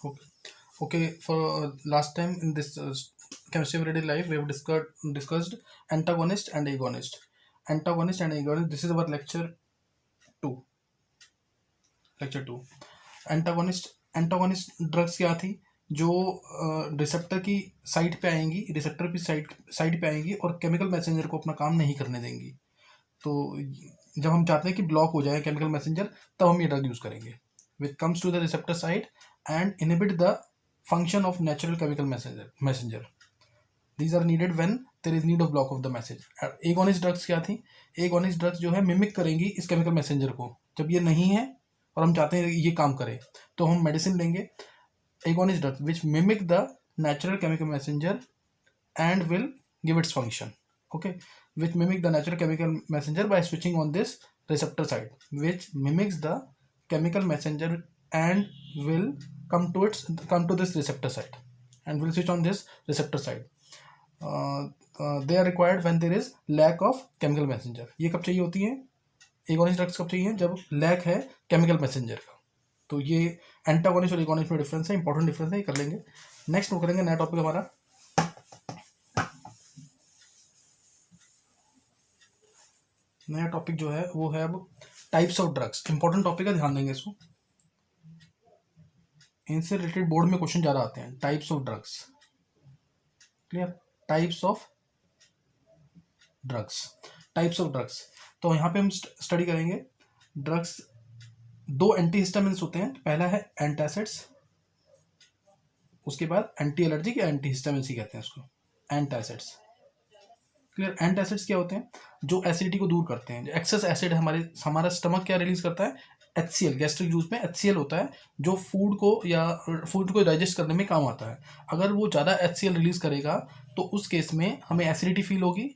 Okay. Okay. For last time in this chemistry everyday life, we have discussed antagonist and agonist. Antagonist and agonist. This is our two. lecture two. Antagonist drugs क्या थी? जो receptor की site पे आएंगी, receptor की site पे आएंगी और केमिकल मैसेंजर को अपना काम नहीं करने देंगी. तो जब हम चाहते हैं कि ब्लॉक हो जाए केमिकल मैसेंजर, तब हम ये ड्रग यूज करेंगे. Which comes to the receptor site and inhibit the function of natural chemical messenger. These are needed when there is need of block of the message. Agonist drugs क्या थी? Agonist drugs जो है mimic करेंगी इस chemical messenger को. जब ये नहीं है और हम चाहते हैं ये काम करे, तो हम मेडिसिन लेंगे. Agonist drugs which mimic the natural chemical messenger and will give its function. Okay, which mimic the natural chemical messenger by switching on this receptor side, which mimics the chemical messenger and will come to this receptor side and will switch on this receptor side. They are required when there is lack of chemical messenger. ये कब चाहिए होती है? Agonist drugs कब चाहिए? जब lack है chemical messenger का. तो ये एंटागोनिस्ट और एगोनिस्ट में डिफरेंस है, इंपॉर्टेंट डिफरेंस है, ये कर लेंगे. नेक्स्ट वो करेंगे नया टॉपिक हमारा. नया टॉपिक जो है वो है अब types of drugs. Important topic है, ध्यान देंगे इसको. इनसे रिलेटेड बोर्ड में क्वेश्चन ज़्यादा आते हैं. Types of drugs. Clear? Types of drugs. Types of drugs. तो यहाँ पे हम स्टडी करेंगे ड्रग्स. दो एंटीहिस्टामिन्स होते हैं. पहला है एंटासिड्स, उसके बाद एंटी एलर्जिक या एंटीहिस्टामिन्स ही कहते हैं उसको, एंटासिड्स. क्लियर? एंटासिड्स क्या होते हैं? जो एसिडिटी को दूर करते हैं. जो एक्सेस एसिड हमारा स्टमक क्या रिलीज करता है? HCl. गैस्ट्रिक जूस में HCl होता है जो फूड को डाइजेस्ट करने में काम आता है. अगर वो ज़्यादा HCl रिलीज करेगा तो उस केस में हमें एसिडिटी फील होगी,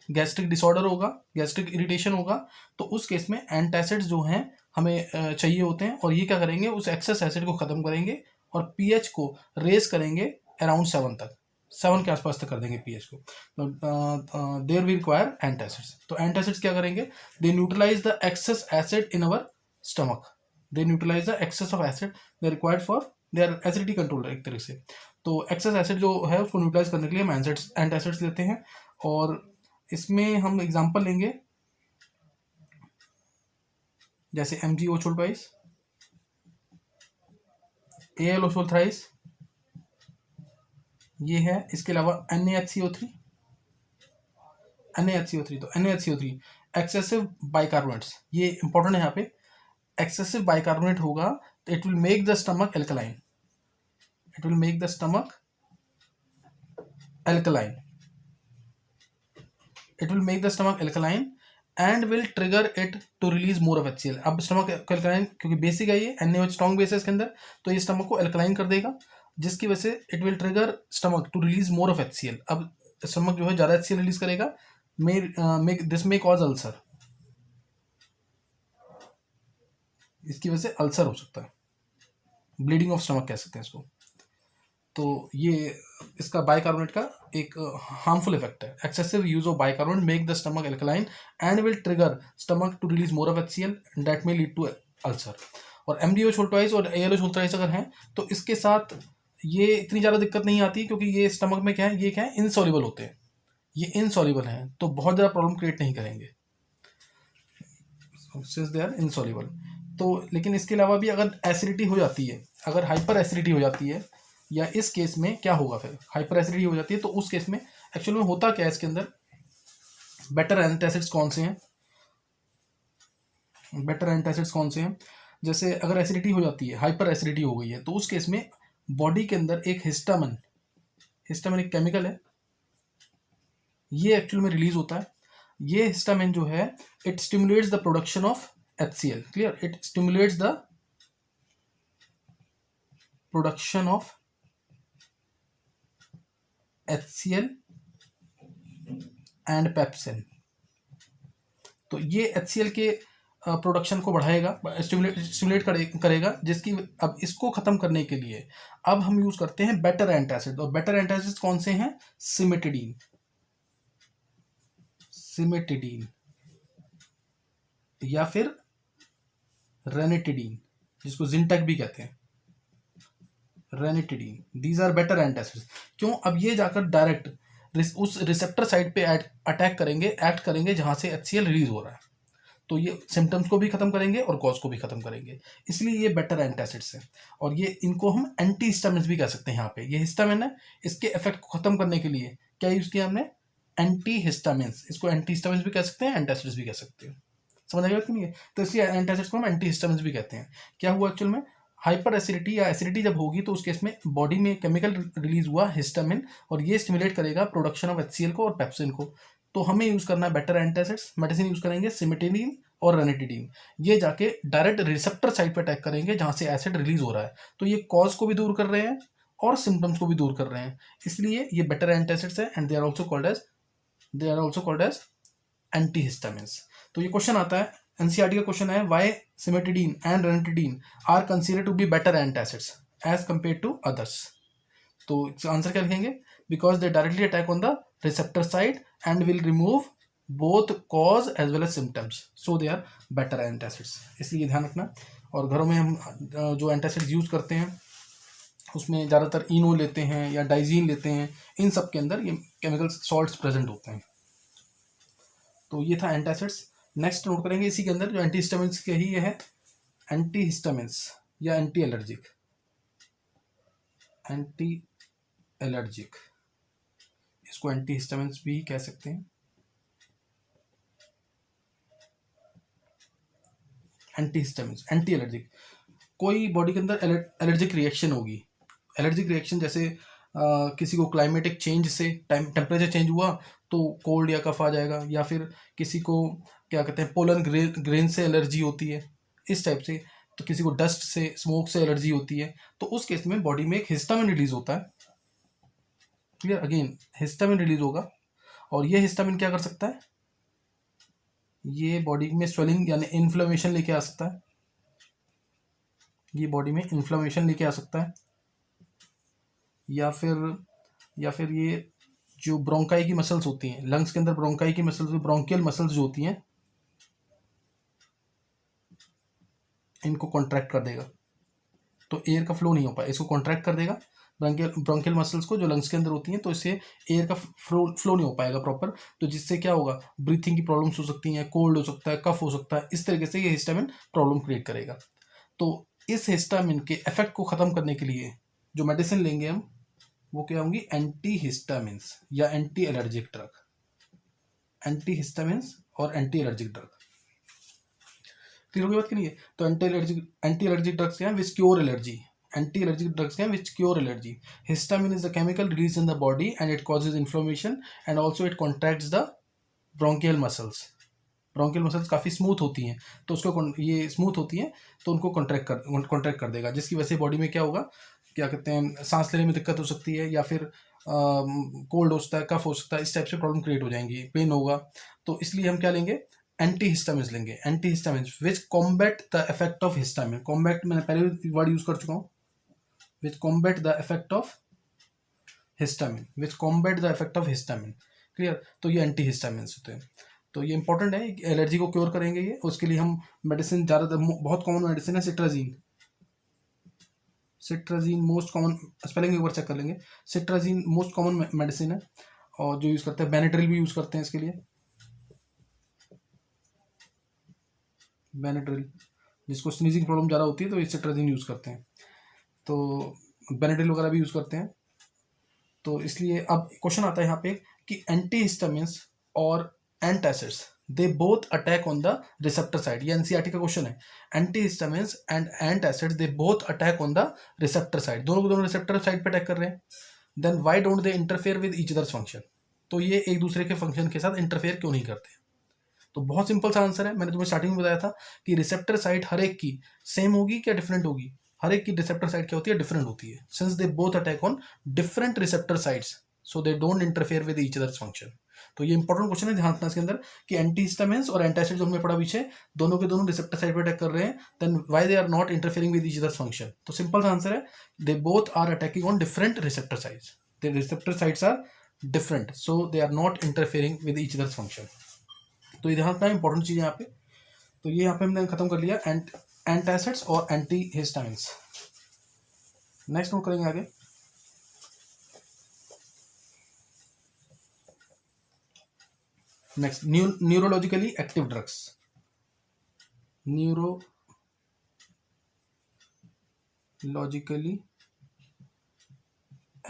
गैस्ट्रिक डिसऑर्डर होगा, गैस्ट्रिक इरिटेशन होगा. तो उस केस में एंटासिड्स जो हैं हमें चाहिए होते हैं, और ये क्या करेंगे? उस एक्सेस एसिड को ख़त्म करेंगे और pH को रेज करेंगे अराउंड 7 तक. 7 के आसपास तक कर देंगे pH को. तो देयर वी रिक्वायर एंटासिड्स. तो एंटासिड्स क्या करेंगे? They neutralise the excess acid in our stomach. They neutralise the excess of acid they required for their acidity control एक तरह से. तो एक्सेस एसिड जो है उसको न्यूट्रलाइज करने के लिए हम एंटासिड्स लेते हैं. और इसमें हम एग्जांपल लेंगे जैसे MgO ट्वाइस, AlO थ्राइस, ये है. इसके अलावा NaHCO3. तो NaHCO3 एक्सेसिव बाइकार्बोनेट्स. ये इंपॉर्टेंट है यहाँ पे. एक्सेसिव बाइकार्बोनेट होगा तो it will make the stomach alkaline. It will make the stomach alkaline. It will make the stomach alkaline and will trigger it to release more of HCl. अब stomach alkaline क्योंकि basic है ये, NaOH strong base है इसके अंदर, तो ये stomach को एल्कलाइन कर देगा, जिसकी वजह से it will trigger stomach to release more of HCl. अब स्टमक जो है ज़्यादा HCl रिलीज करेगा. This may cause ulcer. इसकी वजह से अल्सर हो सकता है, ब्लीडिंग ऑफ स्टमक कह सकते हैं इसको. तो ये इसका बाइकार्बोनेट का एक हार्मफुल इफेक्ट है. Excessive use of bicarbonate make the stomach alkaline and will trigger stomach to release more of HCl that may lead to ulcer. और MgO ट्वाइस और AlO थ्राइस अगर हैं तो इसके साथ ये इतनी ज़्यादा दिक्कत नहीं आती, क्योंकि ये स्टमक में क्या है, ये क्या है, इनसॉल्युबल होते हैं. ये इनसॉल्युबल हैं तो बहुत ज़्यादा प्रॉब्लम क्रिएट नहीं करेंगे सिंस दे आर इनसॉल्युबल. तो लेकिन इसके अलावा भी अगर एसिडिटी हो जाती है, अगर हाइपर एसिडिटी हो जाती है, या इस केस में क्या होगा, फिर हाइपर एसिडिटी हो जाती है तो उस केस में एक्चुअल में होता क्या है इसके अंदर? बेटर एंटासिड्स कौन से हैं? बेटर एंटासिड्स कौन से हैं? जैसे अगर एसिडिटी हो जाती है, हाइपर एसिडिटी हो गई है, तो उस केस में बॉडी के अंदर एक हिस्टामिन एक केमिकल है, ये एक्चुअल में रिलीज होता है. ये हिस्टामिन जो है it stimulates the production of HCl. Clear? It stimulates the production of HCl and pepsin. तो ये HCl के प्रोडक्शन को बढ़ाएगा, स्टिमुलेट करेगा, जिसकी अब इसको खत्म करने के लिए अब हम यूज करते हैं बेटर एंटासिड. और बेटर एंटासिड कौन से हैं? सिमेटिडीन या फिर रेनिटिडीन, जिसको जिंटेक भी कहते हैं. Ranitidine, these are better antacids. क्यों? अब ये जाकर डायरेक्ट उस रिसेप्टर साइट पे अटैक करेंगे, एक्ट करेंगे जहां से HCl रिलीज हो रहा है, तो ये सिम्टम्स को भी खत्म करेंगे और कॉज को भी खत्म करेंगे, इसलिए ये बेटर एंटासिड्स है। और ये इनको हम एंटी हिस्टामिन्स भी कह सकते हैं। यहाँ पे ये हिस्टामिन है, इसके इफेक्ट को खत्म करने के लिए क्या यूज किया हमने? Anti histamines. इसको एंटी हिस्टामिन्स भी कह सकते हैं, एंटासिड्स भी कह सकते हैं। समझ आएगा कि नहीं है? तो इसलिए एंटासिड्स को हम एंटी हिस्टामिन्स भी कहते हैं। क्या हुआ एक्चुअल में? हाइपर एसिडिटी या एसिडिटी जब होगी तो उस केस में बॉडी में केमिकल रिलीज हुआ हिस्टामिन, और ये स्टिमुलेट करेगा प्रोडक्शन ऑफ HCl को और पेप्सिन को। तो हमें यूज करना है बेटर एंटासिड्स। मेडिसिन यूज करेंगे सिमेटिडीन और रेनिटिडीन। ये जाके डायरेक्ट रिसेप्टर साइट पर अटैक करेंगे जहां से एसिड रिलीज हो रहा है, तो ये कॉज को भी दूर कर रहे हैं और सिम्टम्स को भी दूर कर रहे हैं, इसलिए ये बेटर एंटासिड्स है। And they are also called as antihistamines. तो ये क्वेश्चन आता है, एनसीईआरटी का क्वेश्चन है, why cimetidine and ranitidine are considered to be better antacids as compare to others. तो आंसर क्या लिखेंगे? Because they directly attack on the receptor site and will remove both cause as well as symptoms, so they are better antacids. इसलिए ध्यान रखना। और घरों में हम जो एंटासिड्स यूज करते हैं उसमें ज़्यादातर इनो लेते हैं या डाइजीन लेते हैं, इन सब के अंदर ये केमिकल सॉल्ट्स प्रेजेंट होते हैं। तो ये था एंटासिड्स। नेक्स्ट नोट करेंगे इसी के अंदर जो एंटीहिस्टामिन्स के ही ये है, एंटीहिस्टामिन्स या एंटी एलर्जिक। इसको एंटीहिस्टामिन्स भी कह सकते हैं। एंटीहिस्टामिन्स, एंटी एलर्जिक, कोई बॉडी के अंदर एलर्जिक रिएक्शन होगी। एलर्जिक रिएक्शन जैसे किसी को क्लाइमेटिक चेंज से टेम्परेचर चेंज हुआ तो कोल्ड या कफ आ जाएगा, या फिर किसी को क्या कहते हैं पोलन ग्रेन से एलर्जी होती है, इस टाइप से। तो किसी को डस्ट से, स्मोक से एलर्जी होती है, तो उस केस में बॉडी में एक हिस्टामिन रिलीज होता है। क्लियर? अगेन हिस्टामिन रिलीज होगा, और ये हिस्टामिन क्या कर सकता है? ये बॉडी में स्वेलिंग यानी इन्फ्लेमेशन लेके आ सकता है। ये बॉडी में इन्फ्लेमेशन लेके आ सकता है, या फिर ये जो ब्रोंकाई की मसल्स होती हैं, लंग्स के अंदर ब्रोंकाई की मसल्स, ब्रोंकियल मसल्स जो होती हैं, इनको कॉन्ट्रैक्ट कर देगा, तो एयर का फ्लो नहीं हो पाए, इसको कॉन्ट्रैक्ट कर देगा ब्रोंकियल मसल्स को जो लंग्स के अंदर होती हैं, तो इससे एयर का फ्लो नहीं हो पाएगा प्रॉपर, तो जिससे क्या होगा? ब्रीथिंग की प्रॉब्लम्स हो सकती हैं, कोल्ड हो सकता है, कफ हो सकता है, इस तरीके से ये हिस्टामिन प्रॉब्लम क्रिएट करेगा। तो इस हिस्टामिन के इफेक्ट को खत्म करने के लिए जो मेडिसिन लेंगे हम, वो क्या होंगी? एंटीहिस्टामिन्स या एंटी एलर्जिक ड्रग। एंटीहिस्टामिन्स और एंटी एलर्जिक ड्रग। क्लियर होगी बात की नहीं है? तो एंटी एलर्जिक ड्रग्स क्या है? Which cure allergy. Anti allergic drugs क्या है? Which cure allergy. Histamine is the chemical release in the body and it causes inflammation and also it contracts the bronchial muscles. Bronchial muscles काफ़ी smooth होती हैं, तो उसको ये smooth होती हैं तो उनको कॉन्ट्रैक्ट कर देगा, जिसकी वजह से बॉडी में क्या होगा? क्या कहते हैं, सांस लेने में दिक्कत हो सकती है, या फिर कोल्ड हो सकता है, कफ हो सकता है, इस टाइप से प्रॉब्लम क्रिएट हो जाएंगी, पेन होगा। तो इसलिए हम क्या लेंगे? एंटीहिस्टामिन्स लेंगे। Antihistamines which combat the effect of histamine. Combat मैंने पहले वर्ड यूज कर चुका हूँ, which combat the effect of histamine, which combat the effect of histamine. Clear? तो ये एंटीहिस्टामिन्स होते हैं। तो ये इंपॉर्टेंट है, एलर्जी को क्योर करेंगे ये। उसके लिए हम मेडिसिन ज़्यादातर, बहुत कॉमन मेडिसिन है सिट्राजीन। सिट्राजीन मोस्ट कॉमन, स्पेलिंग एक बार चेक कर लेंगे। सिट्राजीन मोस्ट कॉमन मेडिसिन है, और जो यूज़ करते हैं बेनेड्रिल भी यूज़ करते हैं इसके लिए। बेनेड्रिल, जिसको स्नीजिंग प्रॉब्लम ज़्यादा होती है तो ये सिट्राजीन यूज़ करते हैं, तो बेनेड्रिल वगैरह भी यूज़ करते हैं। तो इसलिए अब क्वेश्चन आता है यहाँ पे कि एंटीहिस्टामिन्स और antacids they both attack on the receptor side. ये एनसीईआरटी का क्वेश्चन है। Antihistamines and antacids they both attack on the receptor side, दोनों को दोनों रिसेप्टर साइड पे अटैक कर रहे हैं। Then why don't they interfere with each other's function. तो ये एक दूसरे के फंक्शन के साथ इंटरफेयर क्यों नहीं करते? तो बहुत सिंपल सा आंसर है, मैंने तुम्हें स्टार्टिंग में बताया था कि रिसेप्टर साइट हर एक की सेम होगी क्या डिफरेंट होगी? हर एक की रिसेप्टर साइट क्या होती है? डिफरेंट होती है। Since they both attack on different receptor sites, so they don't interfere with each other's function. तो ये इंपॉर्टेंट क्वेश्चन है, ध्यान रखना इसके अंदर कि एंटीहिस्टामिन्स और एंटासिड्स जो हमने पढ़ा पीछे, दोनों के दोनों रिसेप्टर साइट पर अटैक कर रहे हैं, then why they are not interfering with each other's function. तो सिंपल सा आंसर है, they both are attacking on different receptor sites, the receptor sites are different, so they are not interfering with each other's function. तो ये ध्यान रखना important चीज़ है यहाँ पे। तो ये यहाँ पे हमने खत्म कर लिया एंटासिड्स और एंटीहिस्टामिन्स। नेक्स्ट नोट करेंगे आगे। Next neurologically active drugs. Neurologically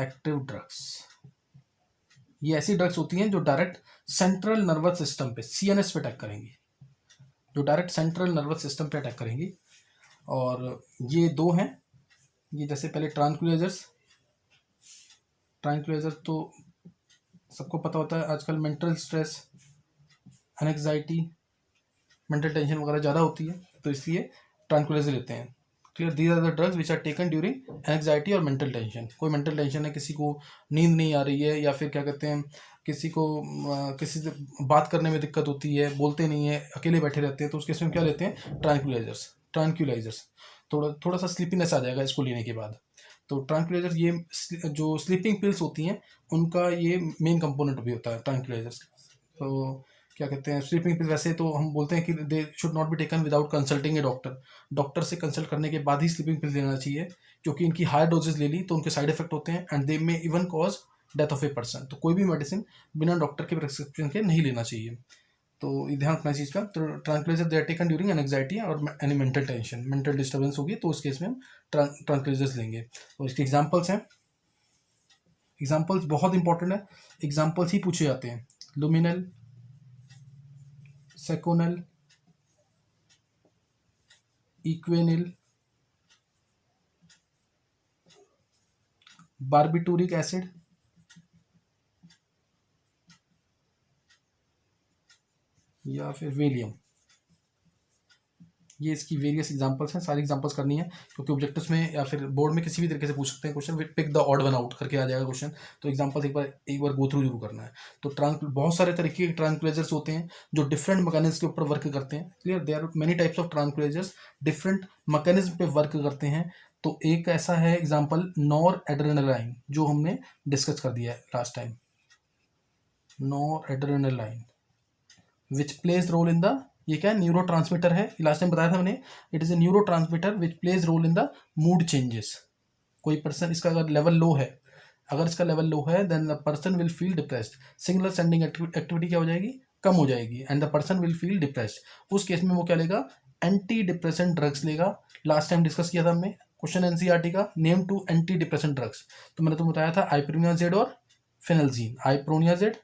active drugs, ये ऐसी ड्रग्स होती हैं जो डायरेक्ट सेंट्रल नर्वस सिस्टम पे, सीएनएस पे अटैक करेंगी, जो डायरेक्ट सेंट्रल नर्वस सिस्टम पे अटैक करेंगी। और ये दो हैं, ये जैसे पहले ट्रांक्विलाइजर तो सबको पता होता है, आजकल mental stress, anxiety, mental tension वगैरह ज़्यादा होती है, तो इसलिए ट्रांक्विलाइजर लेते हैं। Clear, these are the drugs which are taken during anxiety और मेंटल टेंशन। कोई मेंटल टेंशन है, किसी को नींद नहीं आ रही है, या फिर क्या कहते हैं, किसी को किसी से बात करने में दिक्कत होती है, बोलते नहीं है, अकेले बैठे रहते हैं, तो उस केस में क्या लेते हैं, ट्रांक्विलाइजर्स। थोड़ा सा स्लीपीनेस आ जाएगा इसको लेने के बाद। तो ट्रांक्विलाइजर, ये जो स्लीपिंग पिल्स होती हैं उनका ये मेन कंपोनेंट भी होता है ट्रांक्विलाइजर्स। तो क्या कहते हैं, स्लीपिंग पिल वैसे तो हम बोलते हैं कि they should not be taken without consulting A doctor. Doctor से कंसल्ट करने के बाद ही स्लीपिंग पिल लेना चाहिए, क्योंकि इनकी हाई डोजेस ले ली तो उनके साइड इफेक्ट होते हैं and they may even cause death of a person. तो कोई भी मेडिसिन बिना डॉक्टर के प्रिस्क्रिप्शन के नहीं लेना चाहिए, तो ये ध्यान रखना चीज़ का। तो tranquilliser they are taken during anxiety और any mental tension, mental disturbance होगी तो उस केस में हम ट्रांक्विलाइजर्स लेंगे। तो इसके एग्जांपल्स हैं, एग्जांपल्स बहुत इंपॉर्टेंट है, एग्जांपल्स ही पूछे जाते हैं। लुमिनल, सेकोनल, इक्वेनिल, बारबिटूरिक एसिड, या फिर वेलियम। ये इसकी वेरियस एग्जांपल्स हैं, सारी एग्जांपल्स करनी है क्योंकि ऑब्जेक्टिव्स में या फिर बोर्ड में किसी भी तरीके से पूछ सकते हैं question, pick the odd one out करके आ जाएगा क्वेश्चन। तो एग्जांपल्स एक बार गो थ्रू जरूर करना है। तो बहुत सारे तरीके के ट्रांक्विलाइजर्स होते हैं जो डिफरेंट मैकेनिज्म के ऊपर वर्क करते हैं। Clear, there are many types of tranquillisers, different mechanism पे वर्क करते हैं। तो एक ऐसा है एग्जाम्पल नॉर एड्रेनालाइन, जो हमने डिस्कस कर दिया है last time. Noradrenaline which plays role in the, ये क्या है, न्यूरो ट्रांसमीटर है, लास्ट टाइम बताया था मैंने। It is a neurotransmitter which plays role in the mood changes. कोई पर्सन, इसका अगर लेवल लो है, अगर इसका लेवल लो है then the person will feel depressed. Signal sending activity क्या हो जाएगी, कम हो जाएगी, and the person will feel depressed. उस केस में वो क्या लेगा, एंटी डिप्रेसेंट ड्रग्स लेगा। लास्ट टाइम डिस्कस किया था हमने क्वेश्चन एनसीईआरटी का, name two antidepressant drugs. तो मैंने तुम्हें बताया था आइप्रोनियाजेड और फेनल्जीन। आइप्रोनियाजेड,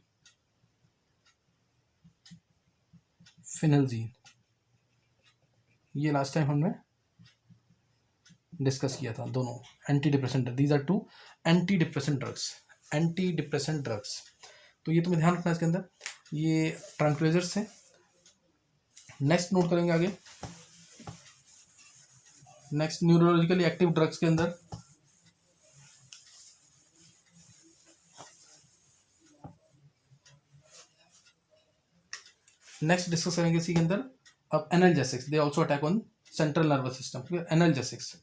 फेनल्जीन, ये लास्ट टाइम हमने डिस्कस किया था, दोनों antidepressant. These are two antidepressant drugs, antidepressant drugs. तो ये तुम्हें ध्यान रखना है इसके अंदर, ये ट्रांक्विलाइजर्स हैं। नेक्स्ट नोट करेंगे आगे, नेक्स्ट न्यूरोलॉजिकली एक्टिव ड्रग्स के अंदर नेक्स्ट डिस्कस करेंगे इसी के अंदर अब analgesics. They also attack on central nervous system. Analgesics,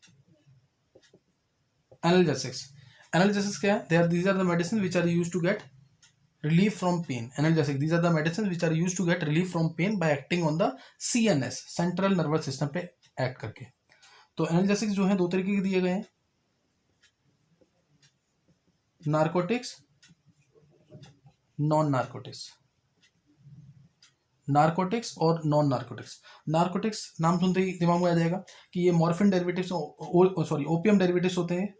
analgesics, analgesics क्या है, these are the medicine which are used to get relief from pain. Analgesic, these are the medicines which are used to get relief from pain by acting on the CNS, central nervous system पे act करके। तो analgesics जो है दो तरीके के दिए गए हैं, नार्कोटिक्स, नॉन नार्कोटिक्स, नार्कोटिक्स और नॉन नार्कोटिक्स। नार्कोटिक्स नाम सुनते ही दिमाग में आ जाएगा कि ये morphine derivatives, sorry opium derivatives होते हैं।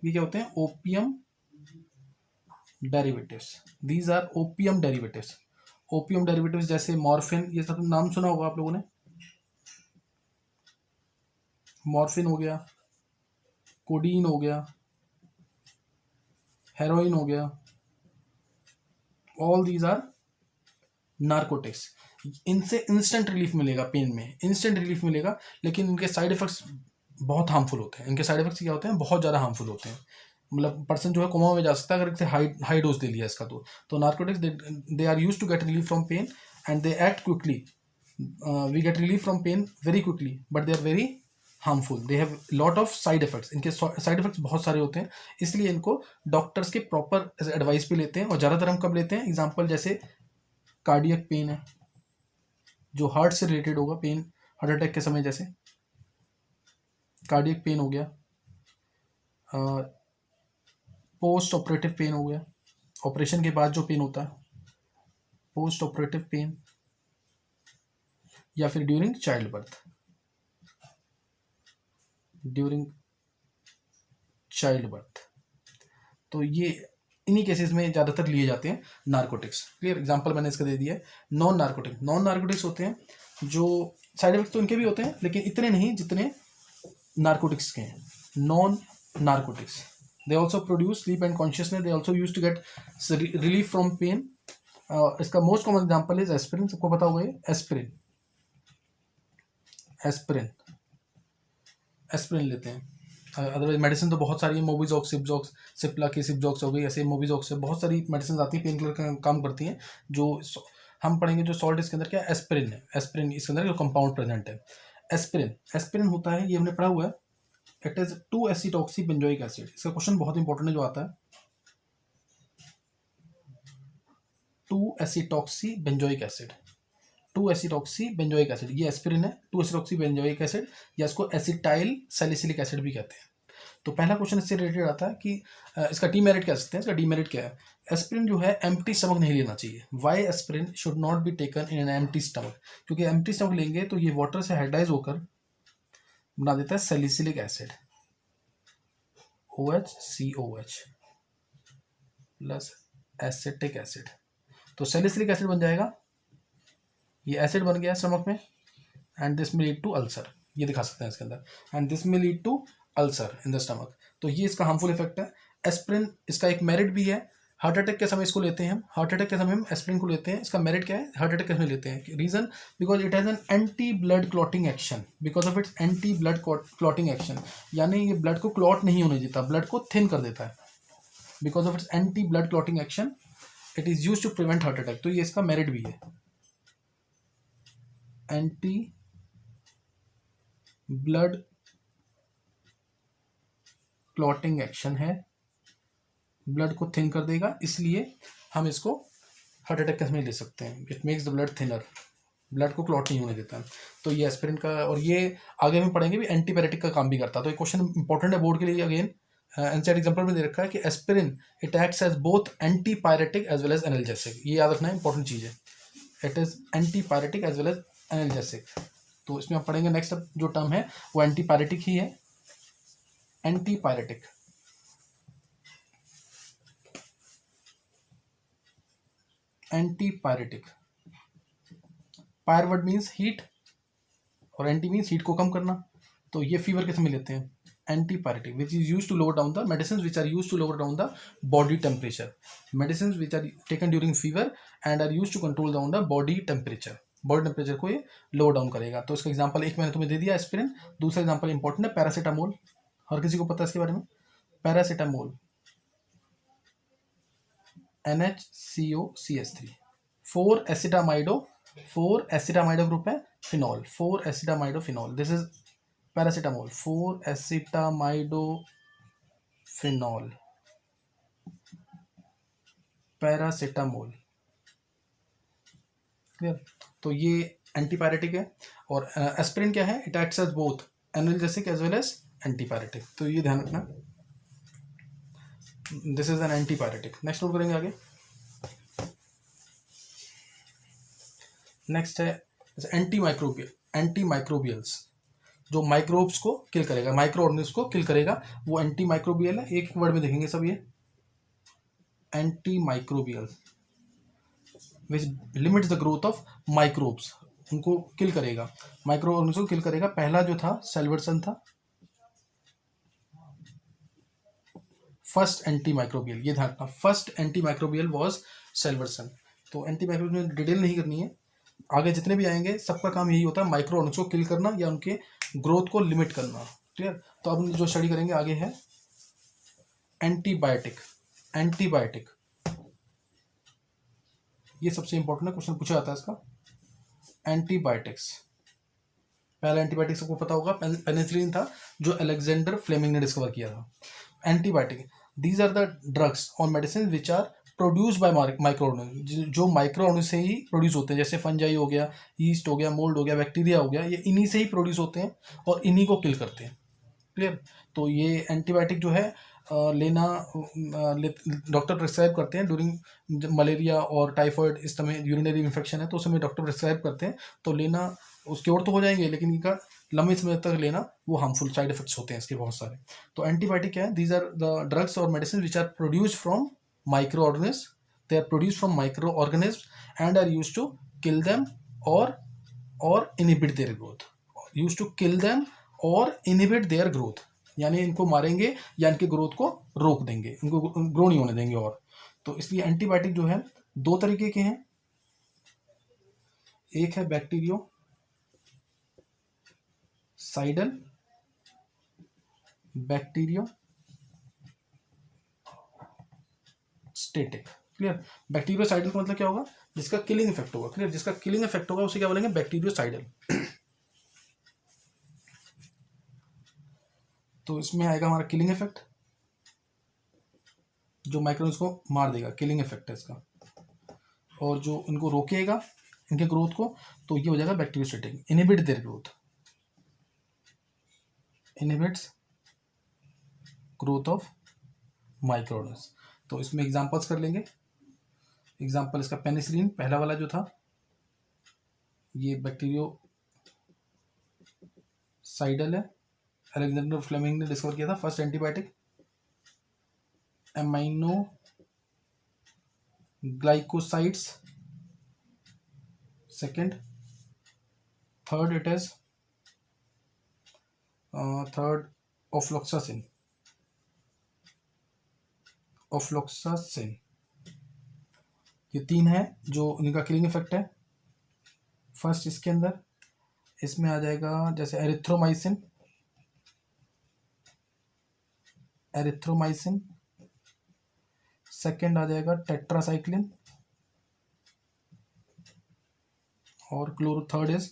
ये क्या होते हैं, opium derivatives. These are opium derivatives. Opium derivatives जैसे मॉर्फिन, ये सब नाम सुना होगा आप लोगों ने। मॉर्फिन हो गया, कोडीन हो गया, हेरोइन हो गया, ऑल दीज आर नार्कोटिक्स। इनसे इंस्टेंट रिलीफ मिलेगा, पेन में इंस्टेंट रिलीफ मिलेगा, लेकिन इनके साइड इफेक्ट्स बहुत हार्मफुल होते हैं। इनके साइड इफेक्ट्स क्या होते हैं, बहुत ज़्यादा हार्मफुल होते हैं। मतलब पर्सन जो है कोमा में जा सकता है अगर इसे हाई डोज दे लिया इसका। तो narcotics, they are use to get relief from pain and they act quickly. We get relief from pain very quickly, but they are very harmful, they have lot of side effects. इनके side effects बहुत सारे होते हैं, इसलिए इनको doctors के proper advice पे लेते हैं। और ज़्यादातर हम कब लेते हैं, एग्जाम्पल जैसे कार्डियक पेन है, जो हार्ट से रिलेटेड होगा पेन, हार्ट अटैक के समय जैसे कार्डियक पेन हो गया, पोस्ट ऑपरेटिव पेन हो गया, ऑपरेशन के बाद जो पेन होता है, पोस्ट ऑपरेटिव पेन, या फिर during child birth, during child birth. तो ये इन्हीं केसेस में ज़्यादातर लिए जाते हैं नार्कोटिक्स। क्लियर, एग्जांपल मैंने इसका दे दिया है। नॉन नार्कोटिक्स होते हैं जो साइड इफेक्ट तो इनके भी होते हैं लेकिन इतने नहीं जितने नार्कोटिक्स के हैं। Non narcotics, they also produce sleep and consciousness, they also use to get relief from pain. इसका most common example is aspirin, सबको पता होगा ये एस्पिरिन, एस्पिरिन एस्पिरिन लेते हैं। अदरवाइज मेडिसिन तो बहुत सारी है, मोबिजॉक्स, सिपजॉक्स, सिप्ला की सिपजॉक्स हो गई, ऐसे मोबिजॉक्स से बहुत सारी मेडिसिन आती हैं पेन किलर का काम करती हैं। जो हम पढ़ेंगे जो सॉल्ट इसके अंदर क्या है, एस्पिरिन है। एस्पिरिन इसके अंदर जो कंपाउंड प्रेजेंट है एस्पिरिन होता है, ये हमने पढ़ा हुआ है, इट इज 2 एसिटॉक्सी बेंजोइक एसिड। इसका क्वेश्चन बहुत इंपॉर्टेंट है जो आता है, 2 एसिटॉक्सी बेंजोइक एसिड, 2 एसिटॉक्सी बेंजोइक एसिड, ये एस्पिरिन है, 2 एसिटॉक्सी बेंजोइक एसिड, या इसको एसिटाइल सैलिसिलिक एसिड भी कहते हैं। तो पहला क्वेश्चन इससे रिलेटेड आता है कि इसका डीमेरिट कह सकते हैं। इसका डीमेरिट क्या है, एस्पिरिन जो है एम्प्टी स्टमक नहीं लेना चाहिए। Why aspirin should not be taken in an empty stomach, क्योंकि एम्प्टी स्टमक लेंगे तो ये वाटर से हाइड्राइज होकर बना देता है salicylic acid, OHCOH plus acetic acid. तो सैलिसिलिक एसिड बन जाएगा, ये एसिड बन गया स्टमक में, and this may lead to ulcer, ये दिखा सकते हैं इसके अंदर, and this may lead to ulcer in the stomach. तो ये इसका हार्मफुल इफेक्ट है। एस्पिरिन इसका एक मेरिट भी है, हार्ट अटैक के समय इसको लेते हैं हम, हार्ट अटैक के समय हम एस्पिरिन को लेते हैं। इसका मेरिट क्या है, हार्ट अटैक के समय लेते हैं, reason because it has an anti blood clotting action, because of its anti blood clotting action, यानी ये ब्लड को क्लॉट नहीं होने देता, ब्लड को थिन कर देता है। Because of its anti blood clotting action it is use to prevent heart attack. तो ये इसका मेरिट भी है, एंटी ब्लड क्लॉटिंग एक्शन है, ब्लड को थिन कर देगा, इसलिए हम इसको हार्ट अटैक के समय ले सकते हैं। It makes the blood thinner, blood को क्लॉट नहीं होने देता। तो ये एस्पिरिन का, और ये आगे हम पढ़ेंगे भी एंटीपायरेटिक का काम भी करता है। तो ये क्वेश्चन इंपॉर्टेंट है बोर्ड के लिए। अगेन एनसीईआरटी एग्जांपल में दे रखा है कि aspirin it acts as both antipyretic as well as analgesic, ये याद रखना है, इंपॉर्टेंट चीज़ है। It is antipyretic as well as analgesic. तो इसमें हम पढ़ेंगे नेक्स्ट जो टर्म है वो एंटीपायरेटिक ही है, antipyretic. Antipyretic, pyre word means heat और एंटी मीन्स हीट को कम करना। तो ये फीवर के समय लेते हैं, antipyretic which is use to lower down the medicine which are use to lower down the body temperature, medicine which are taken during fever and are use to control down the body temperature, body temperature को ये lower down करेगा। तो इसका example एक मैंने तुम्हें दे दिया aspirin. दूसरा एग्जांपल इंपॉर्टेंट है पैरासीटामोल, हर किसी को पता है इसके बारे में। पैरासीटामोल NHCOCH3, 4 एसिटामाइडो ग्रुप है, phenol, 4 acetamido phenol, this is paracetamol, 4 acetamido phenol, paracetamol. Clear, तो ये एंटीपायरेटिक है। और एस्पिरिन क्या है, it acts as both analgesic as well as antipyretic, तो ये ध्यान रखना, this is an antipyretic. Next note करेंगे आगे। नेक्स्ट है एंटीमाइक्रोबियल्स, जो माइक्रोब्स को किल करेगा, माइक्रो ऑर्गेनिज्म को किल करेगा, वो एंटीमाइक्रोबियल है। एक वर्ड में देखेंगे सब ये, antimicrobial which limits the growth of microbes, उनको किल करेगा, माइक्रो ऑर्गेनिज्म को किल करेगा। पहला जो था सेल्वर्सन था, फर्स्ट एंटीमाइक्रोबियल, ये ध्यान रखना, फर्स्ट एंटीमाइक्रोबियल वाज सेल्वर्सन। तो एंटीमाइक्रोबियल में डिटेल नहीं करनी है, आगे जितने भी आएंगे सबका काम यही होता है, माइक्रो ऑर्गेनिज्म को किल करना या उनके ग्रोथ को लिमिट करना। क्लियर, तो अब जो स्टडी करेंगे आगे है एंटीबायोटिक। एंटीबायोटिक ये सबसे इंपॉर्टेंट है, क्वेश्चन पूछा जाता है इसका। एंटीबायोटिक्स, पहला एंटीबायोटिक सबको पता होगा पेनिसिलिन था, जो अलेक्जेंडर फ्लेमिंग ने डिस्कवर किया था। Antibiotic, these are the drugs और medicine which are produce by micro organism, जो माइक्रो ऑर्गेनिज्म से ही प्रोड्यूस होते हैं, जैसे फंजाई हो गया, ईस्ट हो गया, मोल्ड हो गया, बैक्टीरिया हो गया, ये इन्हीं से ही प्रोड्यूस होते हैं और इन्हीं को किल करते हैं। क्लियर। तो ये एंटीबायोटिक जो है लेना डॉक्टर प्रिस्क्राइब करते हैं ड्यूरिंग मलेरिया और टाइफॉइड, इस समय यूरिनरी इन्फेक्शन है तो उस समय डॉक्टर प्रिस्क्राइब करते हैं। तो लेना उसके और तो हो जाएंगे, लेकिन इनका लंबे समय तक लेना वो हार्मफुल साइड इफेक्ट्स होते हैं इसके बहुत सारे। तो एंटीबायोटिक क्या है, दीज आर द ड्रग्स और medicine which are produce from microorganism, they are produced from microorganisms and are used to kill them or inhibit their growth, used to kill them or inhibit their growth, यानी इनको मारेंगे या इनके growth को रोक देंगे, इनको grow नहीं होने देंगे। और तो इसलिए एंटीबायोटिक जो है दो तरीके के हैं, एक है bacteriocidal, bacteriostatic. Clear. Bacteriocidal का मतलब क्या होगा, जिसका किलिंग इफेक्ट होगा। क्लियर, जिसका किलिंग इफेक्ट होगा उसे क्या बोलेंगे, बैक्टीरियोसाइडल। तो इसमें आएगा हमारा किलिंग इफेक्ट, जो माइक्रोब्स को मार देगा, किलिंग इफेक्ट है इसका। और जो इनको रोकेगा इनके ग्रोथ को, तो ये हो जाएगा bacteriostatic, inhibit their growth, inhibits growth of microbes. तो इसमें एग्जांपल्स कर लेंगे। एग्जांपल इसका पेनिसिलिन पहला वाला जो था, ये बैक्टीरियो साइडल है, अलेक्जेंडर फ्लेमिंग ने डिस्कवर किया था, first antibiotic. Amino glycosides second, third it is third ofloxacin, ofloxacin. ये तीन है जो इनका किलिंग इफेक्ट है। फर्स्ट इसके अंदर इसमें आ जाएगा जैसे एरिथ्रोमाइसिन, एरिथ्रोमाइसिन। सेकेंड आ जाएगा टेट्रासाइक्लिन, और थर्ड इज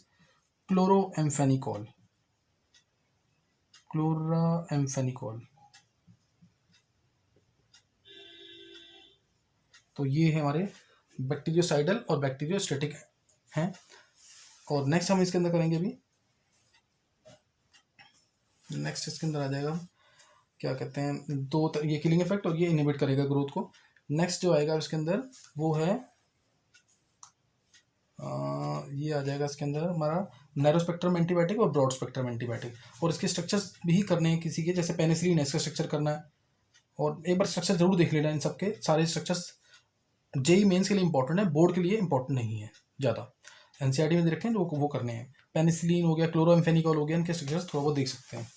क्लोरोएम्फेनिकॉल, क्लोराएम्फेनिकॉल। तो ये है हमारे बैक्टीरियोसाइडल और बैक्टीरियोस्टेटिक हैं। और नेक्स्ट हम इसके अंदर करेंगे अभी, नेक्स्ट इसके अंदर आ जाएगा क्या कहते हैं, ये किलिंग इफेक्ट और ये इनहिबिट करेगा ग्रोथ को। नेक्स्ट जो आएगा इसके अंदर वो है ये आ जाएगा इसके अंदर हमारा नैरो स्पेक्ट्रम एंटीबायोटिक और ब्रॉड स्पेक्ट्रम एंटीबायोटिक। और इसके स्ट्रक्चर्स भी करने हैं किसी के, जैसे पेनिसिलिन है, इसका स्ट्रक्चर करना है, और एक बार स्ट्रक्चर जरूर देख लेना। इन सबके सारे स्ट्रक्चर्स जेई मेंस के लिए इंपॉर्टेंट है, बोर्ड के लिए इंपॉर्टेंट नहीं है ज़्यादा। एनसीईआरटी में दे रखे हैं जो वो करने हैं। पेनिसिलिन हो गया, क्लोरोएम्फेनिकॉल हो गया, इनके स्ट्रक्चर्स थोड़ा बहुत देख सकते हैं,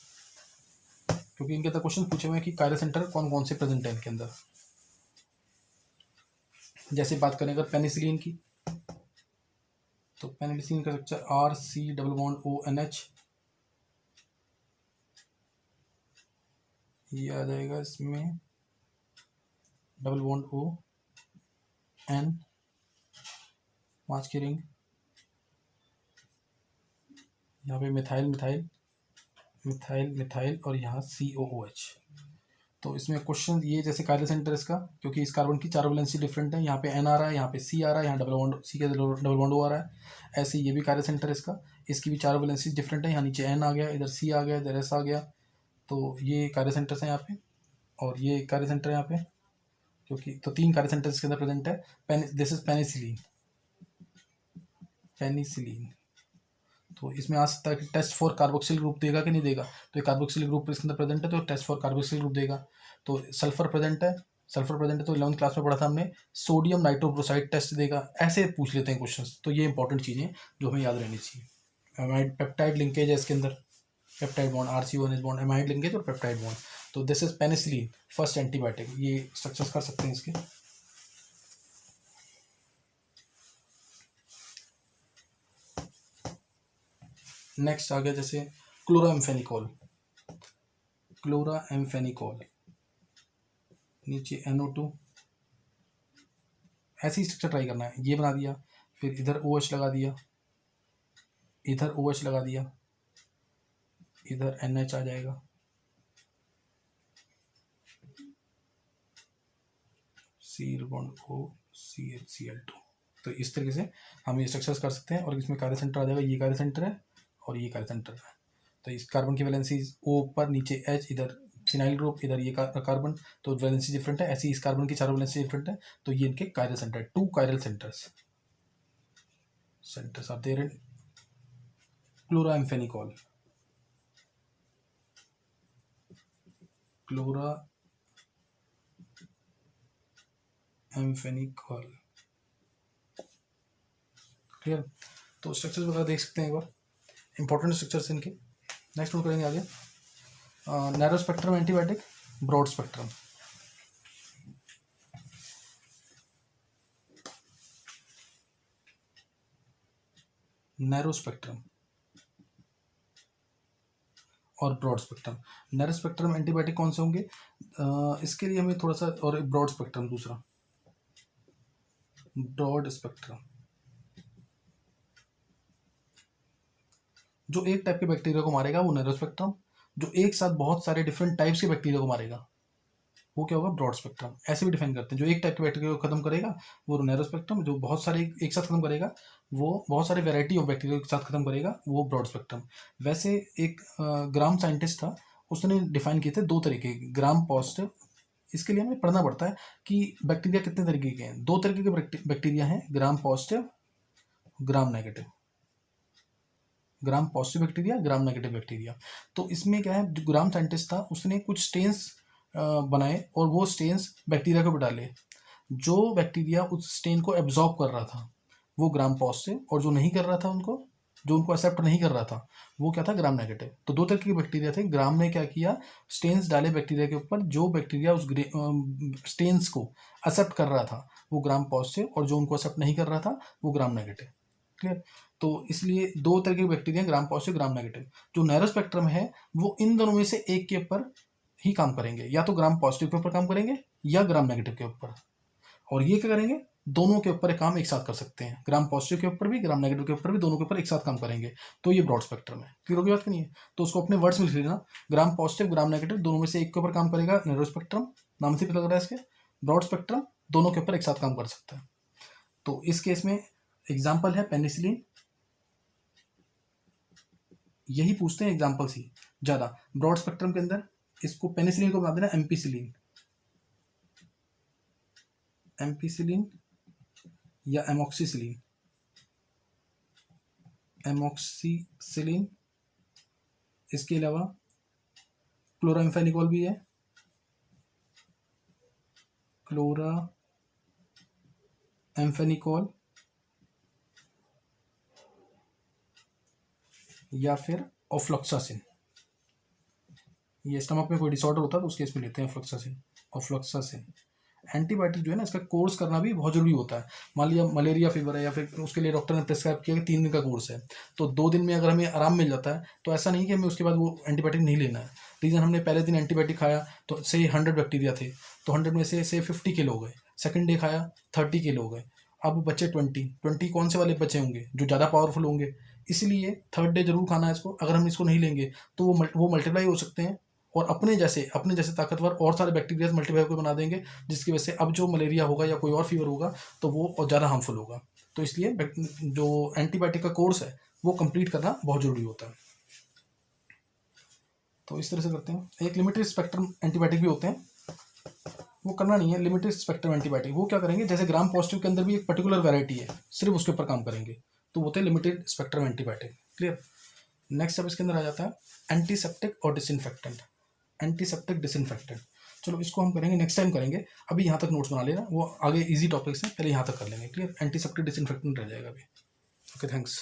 क्योंकि इनके अंदर क्वेश्चन पूछे हुए हैं कि कायरल सेंटर कौन कौन से प्रेजेंट है इनके अंदर। जैसे बात करें अगर पेनिसिलिन की, तो पेनिसिलिन का स्ट्रक्चर RC⋯ONH, ये आ जाएगा इसमें =ON, 5 की रिंग, यहाँ पे मिथाइल मिथाइल मिथाइल मिथाइल और यहाँ COOH। तो इसमें क्वेश्चन ये जैसे कायरल सेंटर इसका, क्योंकि इस कार्बन की चारों वैलेंसी डिफरेंट है, यहाँ पे N आ रहा है, यहाँ पे C आ रहा है, यहाँ डबल बॉन्ड C का डबल बॉन्ड O आ रहा है, ऐसे ये भी कायरल सेंटर इसका, इसकी भी चारों वैलेंसी डिफरेंट है, यहाँ नीचे N आ गया, इधर C आ गया, इधर S आ गया। तो ये कायरल सेंटर्स हैं यहाँ पे, और ये कायरल सेंटर है यहाँ पे, क्योंकि तो 3 कायरल सेंटर इसके अंदर प्रेजेंट है। This is penicillin, penicillin. तो इसमें आ सकता है कि टेस्ट फॉर कार्बोक्सिल ग्रुप देगा कि नहीं देगा, तो ये कार्बोक्सिल ग्रुप इसके अंदर प्रेजेंट है, तो टेस्ट फॉर कार्बोक्सिल ग्रुप देगा। तो सल्फर प्रेजेंट है, सल्फर प्रेजेंट है तो 11th क्लास में पढ़ा था हमने, सोडियम नाइट्रोब्रोसाइड टेस्ट देगा। ऐसे पूछ लेते हैं क्वेश्चंस, तो ये इंपॉर्टेंट चीज़ें जो हमें याद रहनी चाहिए। एमाइड पेप्टाइड लिंकेज है इसके अंदर, peptide bond, RC⋯ONH bond, amide linkage और पेप्टाइड बॉन्ड। तो this is penicillin, first antibiotic. ये स्ट्रक्चर्स कर सकते हैं इसके। नेक्स्ट आ गया जैसे क्लोराएम्फेनिकॉल, क्लोराएम्फेनिकॉल, नीचे NO2, ऐसे ही स्ट्रक्चर ट्राई करना है। ये बना दिया, फिर इधर OH लगा दिया, इधर OH लगा दिया, इधर NH आ जाएगा, C⋯O CHCl2। तो इस तरीके से हम ये स्ट्रक्चर्स कर सकते हैं। और इसमें कार्य सेंटर आ जाएगा, ये कार्य सेंटर है और ये कार्य सेंटर है। तो इस कार्बन की वैलेंसी ओ ऊपर, नीचे H, इधर फिनाइल ग्रुप, इधर ये कार्बन, तो वैलेंसी डिफरेंट है। ऐसे ही इस कार्बन की चारों वैलेंसी डिफरेंट है, तो ये इनके chiral centre, 2 chiral centres are there in chloramphenicol. Chloramphenicol, clear. तो स्ट्रक्चर्स वगैरह देख सकते हैं एक बार, इंपॉर्टेंट स्ट्रक्चर्स इनके। नेक्स्ट नोट करेंगे आगे, narrow spectrum antibiotic, broad spectrum. Narrow spectrum और broad spectrum. Narrow spectrum antibiotic कौन से होंगे, इसके लिए हमें थोड़ा सा, और ब्रॉड स्पेक्ट्रम दूसरा, ब्रॉड स्पेक्ट्रम जो एक टाइप के बैक्टीरिया को मारेगा वो नैरो स्पेक्ट्रम, जो एक साथ बहुत सारे डिफरेंट टाइप्स के बैक्टीरिया को मारेगा वो क्या होगा, ब्रॉड स्पेक्ट्रम। ऐसे भी डिफाइन करते हैं, जो एक टाइप के बैक्टीरिया को खत्म करेगा वो नैरो स्पेक्ट्रम, जो बहुत सारे एक साथ खत्म करेगा, वो बहुत सारे वैरायटी ऑफ बैक्टीरिया के साथ खत्म करेगा, वो ब्रॉड स्पेक्ट्रम। वैसे एक ग्राम साइंटिस्ट था, उसने डिफाइन किए थे 2 तरीके, ग्राम पॉजिटिव। इसके लिए हमें पढ़ना पड़ता है कि बैक्टीरिया कितने तरीके के हैं। 2 तरीके के बैक्टीरिया हैं, gram positive, gram negative. Gram positive bacteria, gram negative bacteria. तो इसमें क्या है, जो ग्राम साइंटिस्ट था उसने कुछ स्टेन्स बनाए और वो स्टेन्स बैक्टीरिया के ऊपर डाले। जो बैक्टीरिया उस स्टेन को एब्जॉर्ब कर रहा था वो ग्राम पॉजिटिव, और जो नहीं कर रहा था उनको, जो उनको एक्सेप्ट नहीं कर रहा था वो क्या था, ग्राम नेगेटिव। तो 2 तरह के बैक्टीरिया थे। ग्राम ने क्या किया, स्टेन्स डाले बैक्टीरिया के ऊपर, जो बैक्टीरिया उस स्टेन्स को एक्सेप्ट कर रहा था वो ग्राम पॉजिटिव, और जो उनको एक्सेप्ट नहीं कर रहा था वो ग्राम नेगेटिव, क्लियर। तो इसलिए 2 तरह के bacteria, gram positive, gram negative. जो नैरो स्पेक्ट्रम है वो इन दोनों में से एक के ऊपर ही काम करेंगे, या तो ग्राम पॉजिटिव के ऊपर काम करेंगे या ग्राम नेगेटिव के ऊपर। और ये क्या करेंगे, दोनों के ऊपर काम एक साथ कर सकते हैं, ग्राम पॉजिटिव के ऊपर भी, ग्राम नेगेटिव के ऊपर भी, दोनों के ऊपर एक साथ काम करेंगे। तो ये ब्रॉड स्पेक्ट्रम है, क्लियर होगी बात नहीं है। तो उसको अपने वर्ड्स में लिख लेना, ग्राम पॉजिटिव, ग्राम नेगेटिव, दोनों में से एक के ऊपर काम करेगा नैरो स्पेक्ट्रम, नाम से भी लग रहा है इसके। ब्रॉड स्पेक्ट्रम दोनों के ऊपर एक साथ काम कर सकता है। तो इस केस में एग्जाम्पल है पेनिसिलिन, यही पूछते हैं एग्जाम्पल्स ही ज़्यादा ब्रॉड स्पेक्ट्रम के अंदर। इसको पेनिसिलिन को बना देना एम्पीसिलिन, एम्पीसिलिन या एमॉक्सिसिलिन, एमॉक्सिसिलिन। इसके अलावा क्लोराम्फेनिकॉल भी है, क्लोराम्फेनिकॉल, या फिर ऑफ्लॉक्सासिन। ये स्टमक में कोई डिसऑर्डर होता है तो उस केस में लेते हैं ऑफ्लॉक्सासिन, ऑफ्लॉक्सासिन। एंटीबायोटिक जो है ना, इसका कोर्स करना भी बहुत जरूरी होता है। मान लिया मलेरिया फीवर है, या फिर उसके लिए डॉक्टर ने प्रिस्क्राइब किया कि 3 दिन का कोर्स है, तो 2 दिन में अगर हमें आराम मिल जाता है तो ऐसा नहीं कि हमें उसके बाद वो एंटीबायोटिक नहीं लेना है। रीज़न, हमने पहले दिन एंटीबायोटिक खाया तो से 100 बैक्टीरिया थे, तो 100 में से 50 किलो हो गए। सेकेंड डे खाया 30 किलो हो गए, अब बचे 20 कौन से वाले बचे होंगे, जो ज़्यादा पावरफुल होंगे। इसलिए थर्ड डे जरूर खाना है इसको। अगर हम इसको नहीं लेंगे तो वो मल्टीप्लाई हो सकते हैं, और अपने जैसे ताकतवर और सारे बैक्टीरिया मल्टीप्लाई को बना देंगे, जिसकी वजह से अब जो मलेरिया होगा या कोई और फीवर होगा तो वो और ज़्यादा हार्मफुल होगा। तो इसलिए जो एंटीबायोटिक का कोर्स है वो कंप्लीट करना बहुत ज़रूरी होता है। तो इस तरह से करते हैं। एक लिमिटेड स्पेक्ट्रम एंटीबायोटिक भी होते हैं, वो करना नहीं है। लिमिटेड स्पेक्ट्रम एंटीबायोटिक वो क्या करेंगे, जैसे ग्राम पॉजिटिव के अंदर भी एक पर्टिकुलर वैरायटी है, सिर्फ उसके ऊपर काम करेंगे, तो होते हैं limited spectrum antibiotic, clear. Next अब इसके अंदर आ जाता है एंटीसेप्टिक और डिसइंफेक्टेंट। एंटीसेप्टिक डिसइंफेक्टेंट, चलो इसको हम करेंगे नेक्स्ट टाइम करेंगे, अभी यहाँ तक नोट्स बना लेना, वो आगे इजी टॉपिक्स हैं, पहले यहाँ तक कर लेंगे, क्लियर। एंटीसेप्टिक डिसइंफेक्टेंट रह जाएगा अभी। Okay, thanks.